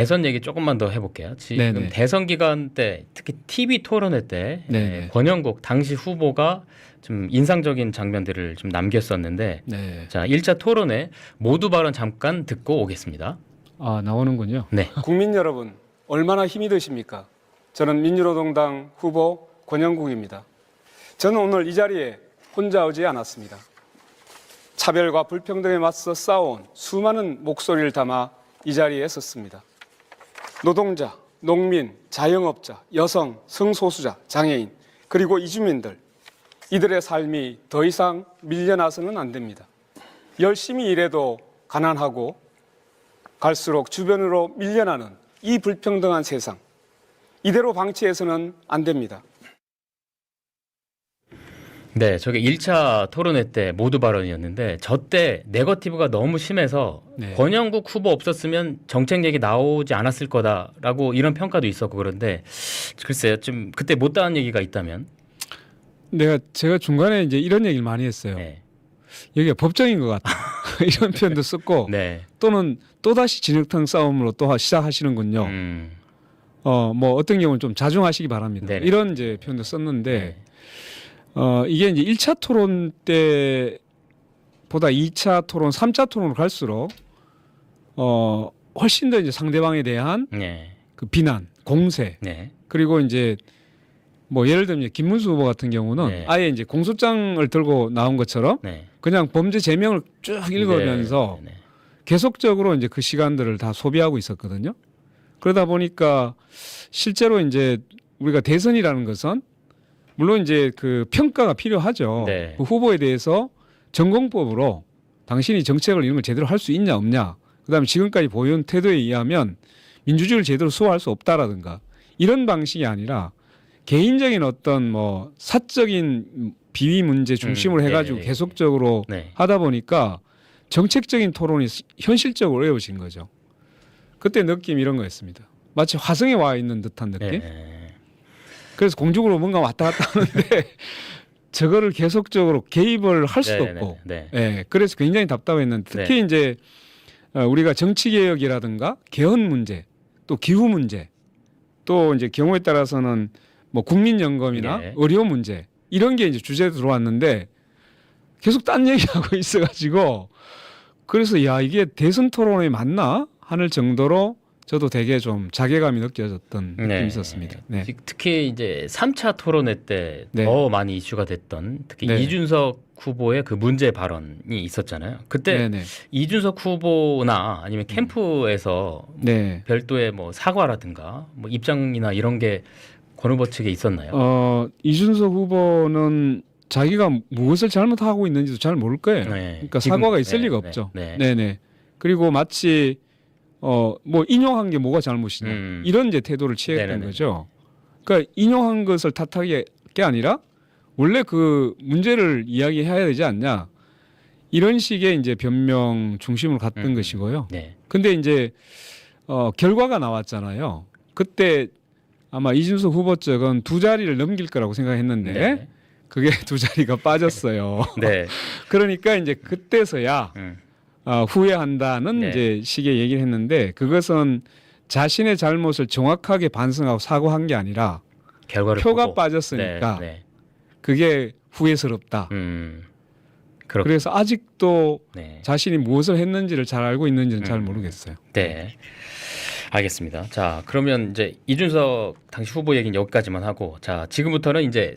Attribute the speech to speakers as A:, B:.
A: 대선 얘기 조금만 더 해볼게요. 지금
B: 네네.
A: 대선 기간 때 특히 TV 토론회 때
B: 네네.
A: 권영국 당시 후보가 좀 인상적인 장면들을 좀 남겼었는데
B: 네.
A: 자 1차 토론회 모두 발언 잠깐 듣고 오겠습니다.
B: 아, 나오는군요.
A: 네.
C: 국민 여러분, 얼마나 힘이 드십니까? 저는 민주노동당 후보 권영국입니다. 저는 오늘 이 자리에 혼자 오지 않았습니다. 차별과 불평등에 맞서 싸워온 수많은 목소리를 담아 이 자리에 섰습니다. 노동자, 농민, 자영업자, 여성, 성소수자, 장애인, 그리고 이주민들, 이들의 삶이 더 이상 밀려나서는 안 됩니다. 열심히 일해도 가난하고 갈수록 주변으로 밀려나는 이 불평등한 세상, 이대로 방치해서는 안 됩니다.
A: 네, 저게 1차 토론회 때 모두 발언이었는데 저 때 네거티브가 너무 심해서
B: 네.
A: 권영국 후보 없었으면 정책 얘기 나오지 않았을 거다라고 이런 평가도 있었고 그런데 글쎄요, 좀 그때 못다한 얘기가 있다면
B: 제가 중간에 이제 이런 얘기를 많이 했어요.
A: 네.
B: 여기가 법정인 것 같다. 이런 표현도 썼고
A: 네.
B: 또는 또다시 진흙탕 싸움으로 또 시작하시는군요. 뭐 어떤 경우는 좀 자중하시기 바랍니다.
A: 네네.
B: 이런 이제 표현도 썼는데
A: 네.
B: 이게 이제 1차 토론 때보다 2차 토론, 3차 토론으로 갈수록 훨씬 더 이제 상대방에 대한
A: 네.
B: 그 비난, 공세,
A: 네.
B: 그리고 이제 뭐 예를 들면 이제 김문수 후보 같은 경우는
A: 네.
B: 아예 이제 공소장을 들고 나온 것처럼
A: 네.
B: 그냥 범죄 제명을 쭉 읽으면서
A: 네. 네.
B: 계속적으로 이제 그 시간들을 다 소비하고 있었거든요. 그러다 보니까 실제로 이제 우리가 대선이라는 것은 물론 이제 그 평가가 필요하죠.
A: 네.
B: 그 후보에 대해서 전공법으로 당신이 정책을 이런 걸 제대로 할 수 있냐 없냐. 그다음에 지금까지 보여온 태도에 의하면 민주주의를 제대로 수호할 수 없다라든가 이런 방식이 아니라 개인적인 어떤 뭐 사적인 비위 문제 중심으로 해가지고
A: 예, 예,
B: 계속적으로
A: 네.
B: 하다 보니까 정책적인 토론이 현실적으로 어려워진 거죠. 그때 느낌이 이런 거였습니다. 마치 화성에 와 있는 듯한 느낌.
A: 네.
B: 그래서 공중으로 뭔가 왔다 갔다 하는데 저거를 계속적으로 개입을 할 수도
A: 네,
B: 없고,
A: 네,
B: 예, 그래서 굉장히 답답했는데 특히 이제 우리가 정치 개혁이라든가 개헌 문제, 또 기후 문제, 또 이제 경우에 따라서는 뭐 국민연금이나
A: 네.
B: 의료 문제 이런 게 이제 주제로 들어왔는데 계속 딴 얘기하고 있어가지고 그래서 야 이게 대선 토론에 맞나 하는 정도로 저도 되게 좀 자괴감이 느껴졌던 느낌이
A: 네.
B: 있었습니다. 네.
A: 특히 이제 3차 토론회 때 더
B: 네.
A: 많이 이슈가 됐던 특히
B: 네.
A: 이준석 후보의 그 문제 발언이 있었잖아요. 그때
B: 네네.
A: 이준석 후보나 아니면 캠프에서
B: 네.
A: 별도의 뭐 사과라든가 뭐 입장이나 이런 게 권 후보 측에 있었나요?
B: 이준석 후보는 자기가 무엇을 잘못하고 있는지도 잘 모를 거예요.
A: 네.
B: 그러니까
A: 지금,
B: 사과가 있을
A: 네,
B: 리가
A: 네,
B: 없죠.
A: 네.
B: 네네. 그리고 마치 뭐 인용한 게 뭐가 잘못이냐 이런 이제 태도를 취했던
A: 네네네.
B: 거죠. 그러니까 인용한 것을 탓하게 게 아니라 원래 그 문제를 이야기해야 되지 않냐 이런 식의 이제 변명 중심으로 갔던 것이고요.
A: 네.
B: 근데 이제 결과가 나왔잖아요. 그때 아마 이준석 후보 쪽은 두 자리를 넘길 거라고 생각했는데
A: 네.
B: 그게 두 자리가 빠졌어요.
A: 네.
B: 그러니까 이제 그때서야 후회한다는
A: 네.
B: 이제 식의 얘기를 했는데 그것은 자신의 잘못을 정확하게 반성하고 사과한 게 아니라
A: 결과를
B: 표가
A: 보고.
B: 빠졌으니까
A: 네. 네.
B: 그게 후회스럽다. 그래서 아직도
A: 네.
B: 자신이 무엇을 했는지를 잘 알고 있는지는 잘 모르겠어요.
A: 네. 알겠습니다. 자, 그러면 이제 이준석 당시 후보 얘기는 여기까지만 하고 자, 지금부터는 이제